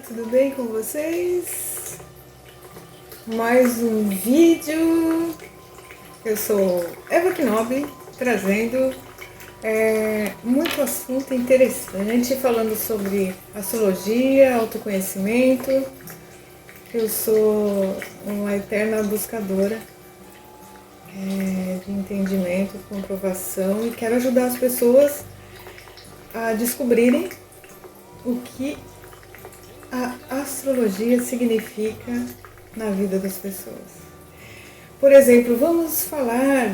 tudo bem com vocês? Mais um vídeo. Eu sou Eva Knob, trazendo muito assunto interessante, falando sobre astrologia, autoconhecimento. Eu sou uma eterna buscadora de entendimento, comprovação, e quero ajudar as pessoas a descobrirem o que a astrologia significa na vida das pessoas. Por exemplo, vamos falar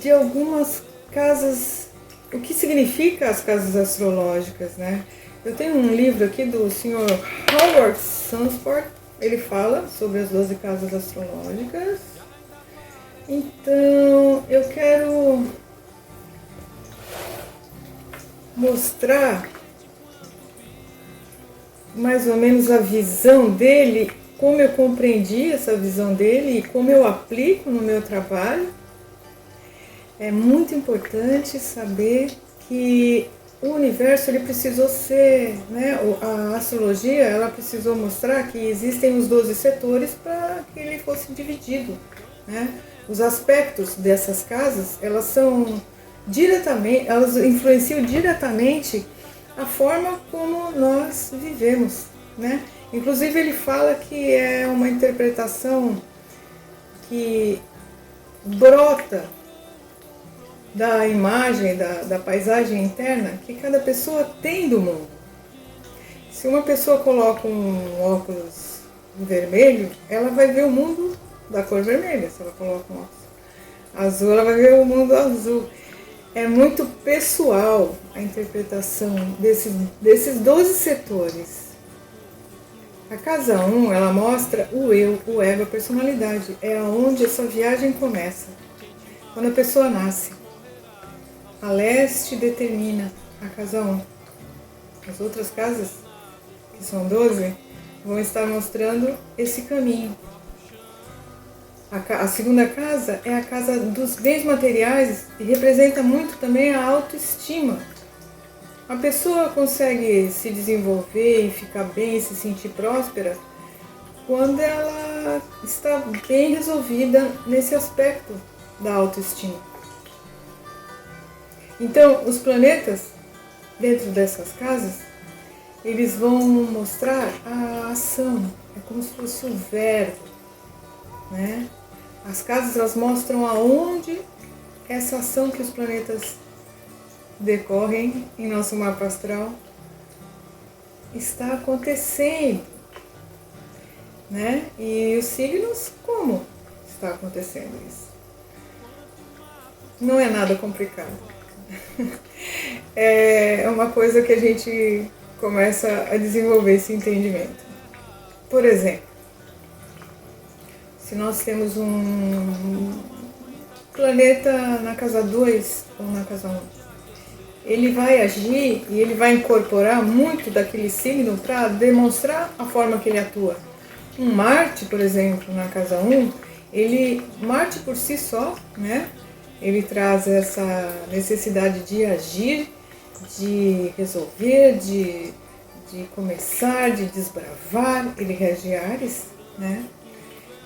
de algumas casas, o que significa as casas astrológicas, né? Eu tenho um livro aqui do Sr. Howard Sunsport, ele fala sobre as 12 casas astrológicas. Então, eu quero mostrar mais ou menos a visão dele, como eu compreendi essa visão dele e como eu aplico no meu trabalho. É muito importante saber que o universo ele precisou ser, né, a astrologia ela precisou mostrar que existem os 12 setores para que ele fosse dividido, né? Os aspectos dessas casas, elas influenciam diretamente a forma como nós vivemos, né? Inclusive ele fala que é uma interpretação que brota da imagem, da paisagem interna que cada pessoa tem do mundo. Se uma pessoa coloca um óculos vermelho, ela vai ver o mundo da cor vermelha. Se ela coloca um óculos azul, ela vai ver o mundo azul. É muito pessoal a interpretação desses 12 setores. A casa 1, ela mostra o eu, o ego, a personalidade. É onde essa viagem começa. Quando a pessoa nasce. A leste determina a casa 1. As outras casas, que são 12, vão estar mostrando esse caminho. A segunda casa é a casa dos bens materiais e representa muito também a autoestima. A pessoa consegue se desenvolver e ficar bem, se sentir próspera, quando ela está bem resolvida nesse aspecto da autoestima. Então, os planetas dentro dessas casas, eles vão mostrar a ação, é como se fosse o verbo, né? As casas, elas mostram aonde essa ação que os planetas decorrem em nosso mapa astral está acontecendo, né? E os signos, como está acontecendo isso? Não é nada complicado. É uma coisa que a gente começa a desenvolver esse entendimento. Por exemplo, se nós temos um planeta na casa 2 ou na casa 1, ele vai agir e ele vai incorporar muito daquele signo para demonstrar a forma que ele atua. Um Marte, por exemplo, na casa 1, Marte por si só, né? Ele traz essa necessidade de agir, de resolver, de começar, de desbravar. Ele rege Áries, né?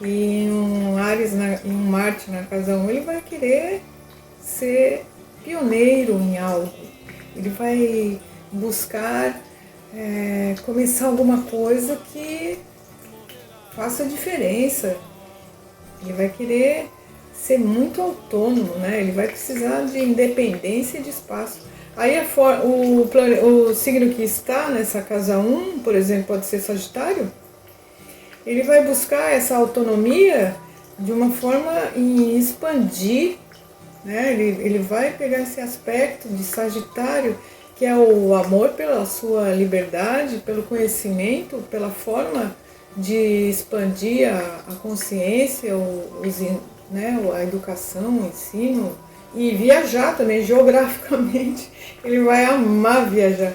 E um Marte na casa 1, ele vai querer ser pioneiro em algo. Ele vai buscar começar alguma coisa que faça diferença. Ele vai querer ser muito autônomo, né? Ele vai precisar de independência e de espaço. Aí o signo que está nessa casa 1, por exemplo, pode ser Sagitário, ele vai buscar essa autonomia de uma forma em expandir, né? Ele vai pegar esse aspecto de Sagitário, que é o amor pela sua liberdade, pelo conhecimento, pela forma de expandir a consciência, a educação, o ensino, e viajar também, geograficamente. Ele vai amar viajar.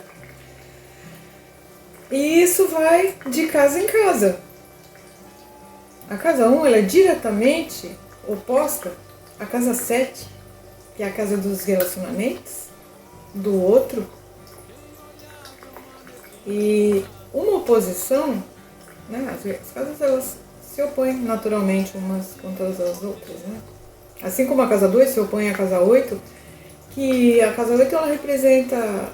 E isso vai de casa em casa. A casa 1 ela é diretamente oposta à casa 7, que é a casa dos relacionamentos, do outro. E uma oposição, né? As casas elas se opõem naturalmente umas com todas as outras, né? Assim como a casa 2 se opõe à casa 8, que a casa 8 ela representa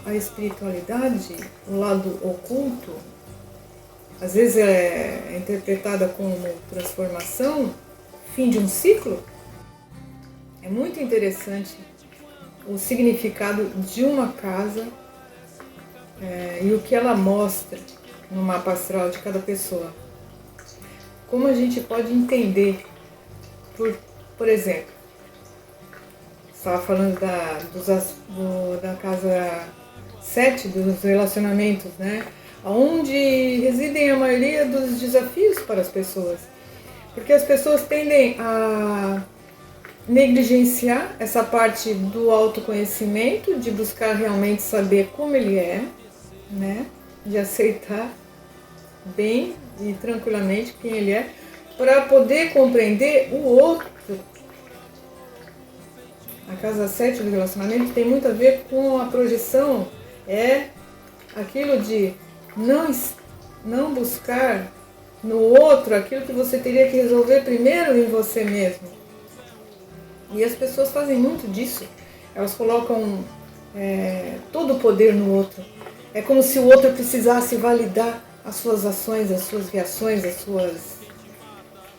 a espiritualidade, o lado oculto, às vezes é interpretada como transformação, fim de um ciclo. É muito interessante o significado de uma casa e o que ela mostra no mapa astral de cada pessoa. Como a gente pode entender, por exemplo, estava falando da casa 7, dos relacionamentos, né? Onde residem a maioria dos desafios para as pessoas. Porque as pessoas tendem a negligenciar essa parte do autoconhecimento, de buscar realmente saber como ele é, né? De aceitar bem e tranquilamente quem ele é, para poder compreender o outro. A casa 7 do relacionamento tem muito a ver com a projeção, é aquilo de não buscar no outro aquilo que você teria que resolver primeiro em você mesmo. E as pessoas fazem muito disso. Elas colocam todo o poder no outro. É como se o outro precisasse validar as suas ações, as suas reações, as suas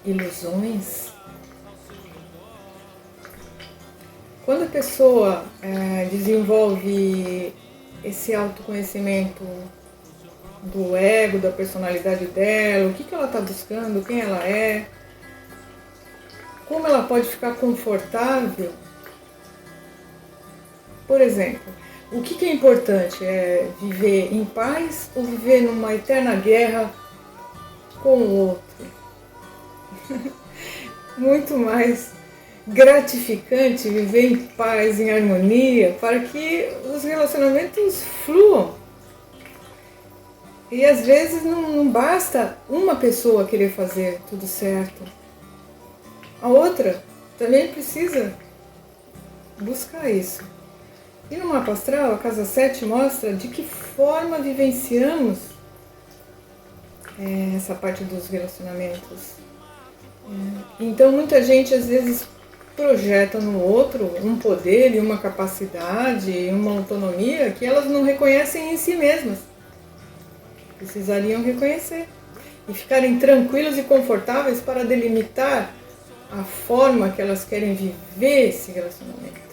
ilusões. Quando a pessoa desenvolve esse autoconhecimento do ego, da personalidade dela, o que ela está buscando, quem ela é, como ela pode ficar confortável. Por exemplo, o que é importante? É viver em paz ou viver numa eterna guerra com o outro? Muito mais gratificante viver em paz, em harmonia, para que os relacionamentos fluam. E às vezes não basta uma pessoa querer fazer tudo certo. A outra também precisa buscar isso. E no mapa astral, a casa 7 mostra de que forma vivenciamos essa parte dos relacionamentos. Então muita gente às vezes projeta no outro um poder e uma capacidade e uma autonomia que elas não reconhecem em si mesmas. Precisariam reconhecer e ficarem tranquilos e confortáveis para delimitar a forma que elas querem viver esse relacionamento.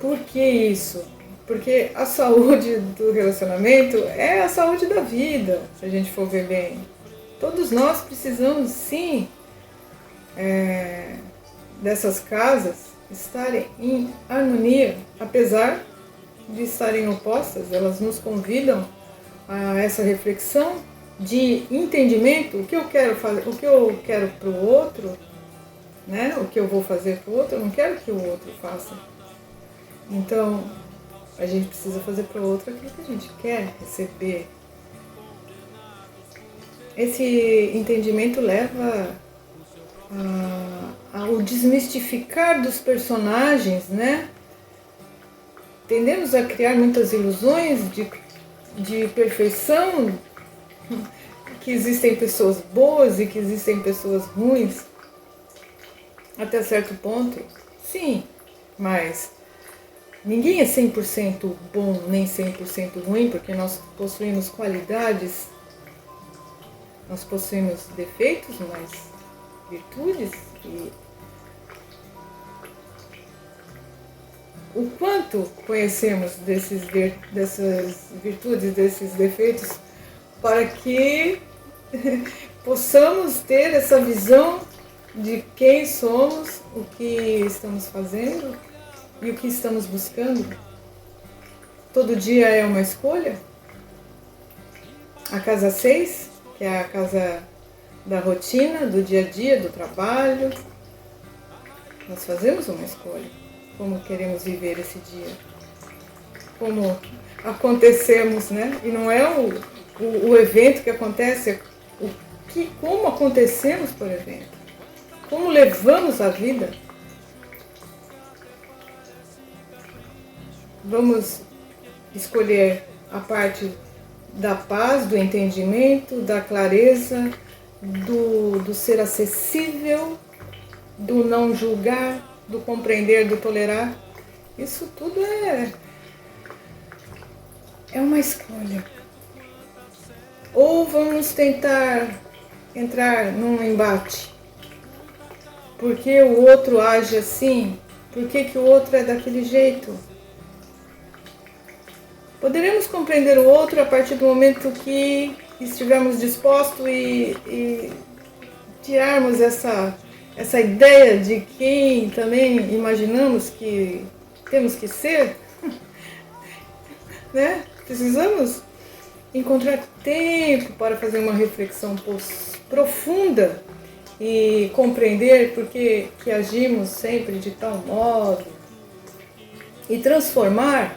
Por que isso? Porque a saúde do relacionamento é a saúde da vida, se a gente for ver bem. Todos nós precisamos, sim, dessas casas estarem em harmonia, apesar de estarem opostas. Elas nos convidam a essa reflexão de entendimento, o que eu quero fazer, o que eu quero para o outro, né? O que eu vou fazer para o outro, eu não quero que o outro faça. Então, a gente precisa fazer para o outro aquilo que a gente quer receber. Esse entendimento leva ao desmistificar dos personagens, né? Tendemos a criar muitas ilusões de perfeição, que existem pessoas boas e que existem pessoas ruins, até certo ponto, sim, mas ninguém é 100% bom nem 100% ruim, porque nós possuímos qualidades, nós possuímos defeitos, mas virtudes. E o quanto conhecemos dessas virtudes, desses defeitos, para que possamos ter essa visão de quem somos, o que estamos fazendo e o que estamos buscando. Todo dia é uma escolha. A casa 6, que é a casa da rotina, do dia a dia, do trabalho, nós fazemos uma escolha. Como queremos viver esse dia. Como acontecemos, né? E não é o evento que acontece, é como acontecemos por evento. Como levamos a vida. Vamos escolher a parte da paz, do entendimento, da clareza, do ser acessível, do não julgar, do compreender, do tolerar. Isso tudo é uma escolha. Ou vamos tentar entrar num embate. Por que o outro age assim? Por que o outro é daquele jeito? Poderemos compreender o outro a partir do momento que estivermos dispostos e tirarmos essa ideia de quem também imaginamos que temos que ser, né? Precisamos encontrar tempo para fazer uma reflexão profunda e compreender por que agimos sempre de tal modo e transformar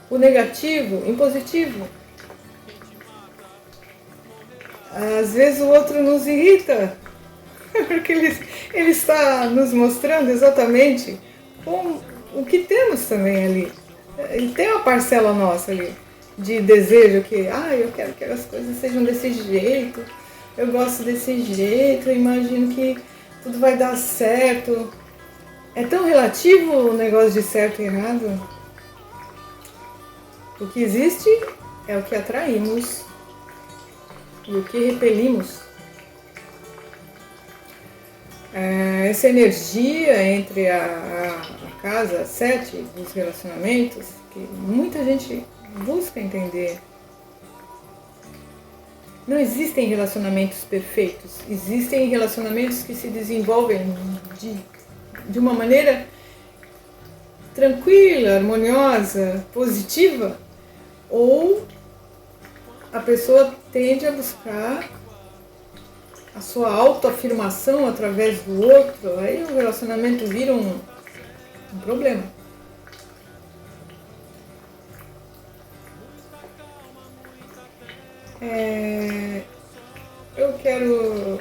o negativo em positivo. Às vezes o outro nos irrita, porque ele está nos mostrando exatamente o que temos também ali. Ele tem uma parcela nossa ali, de desejo que, eu quero que as coisas sejam desse jeito, eu gosto desse jeito, eu imagino que tudo vai dar certo. É tão relativo o negócio de certo e errado. O que existe é o que atraímos e o que repelimos. Essa energia entre a casa 7 dos relacionamentos, que muita gente busca entender. Não existem relacionamentos perfeitos, existem relacionamentos que se desenvolvem de uma maneira tranquila, harmoniosa, positiva, ou a pessoa tende a buscar a sua autoafirmação através do outro, aí o relacionamento vira um problema. Eu quero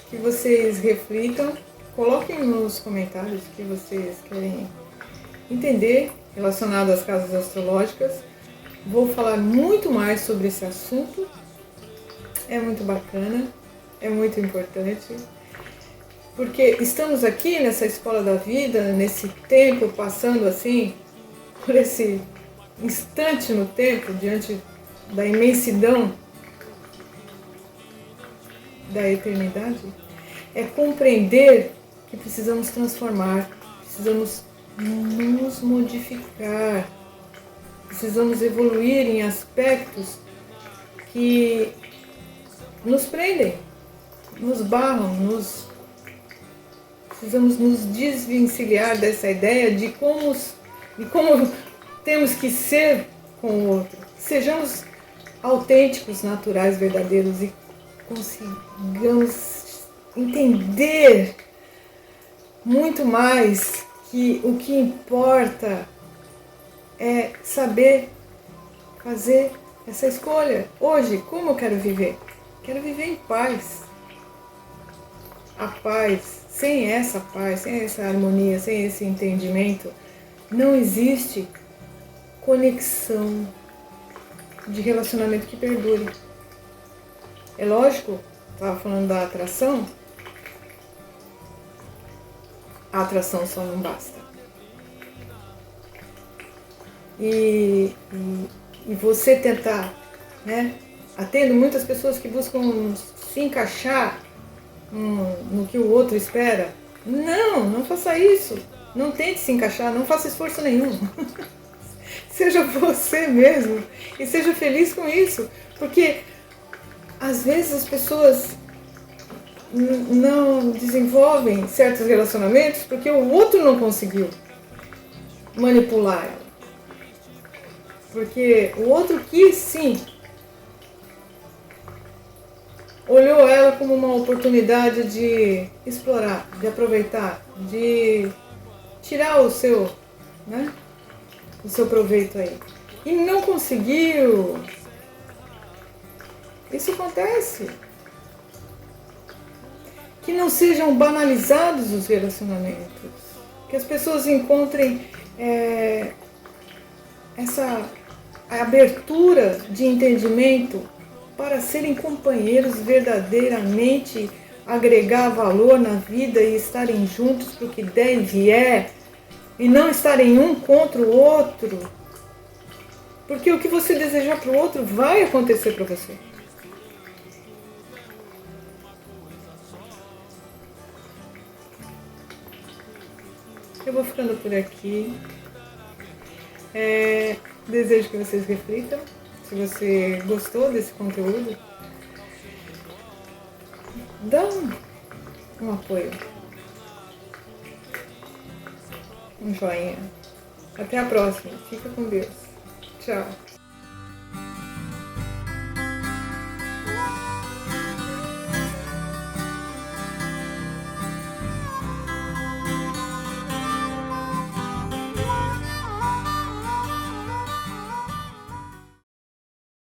que vocês reflitam, coloquem nos comentários o que vocês querem entender relacionado às casas astrológicas. Vou falar muito mais sobre esse assunto. É muito bacana, é muito importante, porque estamos aqui nessa escola da vida, nesse tempo, passando assim, por esse instante no tempo, diante da imensidão da eternidade, é compreender que precisamos transformar, precisamos nos modificar, precisamos evoluir em aspectos que nos prendem, nos barram, precisamos nos desvencilhar dessa ideia de como temos que ser com o outro. Sejamos autênticos, naturais, verdadeiros e consigamos entender muito mais que o que importa é saber fazer essa escolha. Hoje, como eu quero viver? Quero viver em paz. A paz, sem essa harmonia, sem esse entendimento, não existe conexão de relacionamento que perdure. É lógico, estava falando da atração, a atração só não basta. E você tentar, né? Atendo muitas pessoas que buscam se encaixar no que o outro espera. Não faça isso. Não tente se encaixar, não faça esforço nenhum. Seja você mesmo e seja feliz com isso. Porque às vezes as pessoas não desenvolvem certos relacionamentos porque o outro não conseguiu manipular ela. Porque o outro quis sim. Olhou ela como uma oportunidade de explorar, de aproveitar, de tirar o seu proveito aí. E não conseguiu. Isso acontece. Que não sejam banalizados os relacionamentos. Que as pessoas encontrem essa abertura de entendimento para serem companheiros verdadeiramente, agregar valor na vida e estarem juntos para o que der e vier, e não estarem um contra o outro, porque o que você desejar para o outro vai acontecer para você. Eu vou ficando por aqui. Desejo que vocês reflitam. Se você gostou desse conteúdo, dá um apoio, um joinha. Até a próxima. Fica com Deus. Tchau.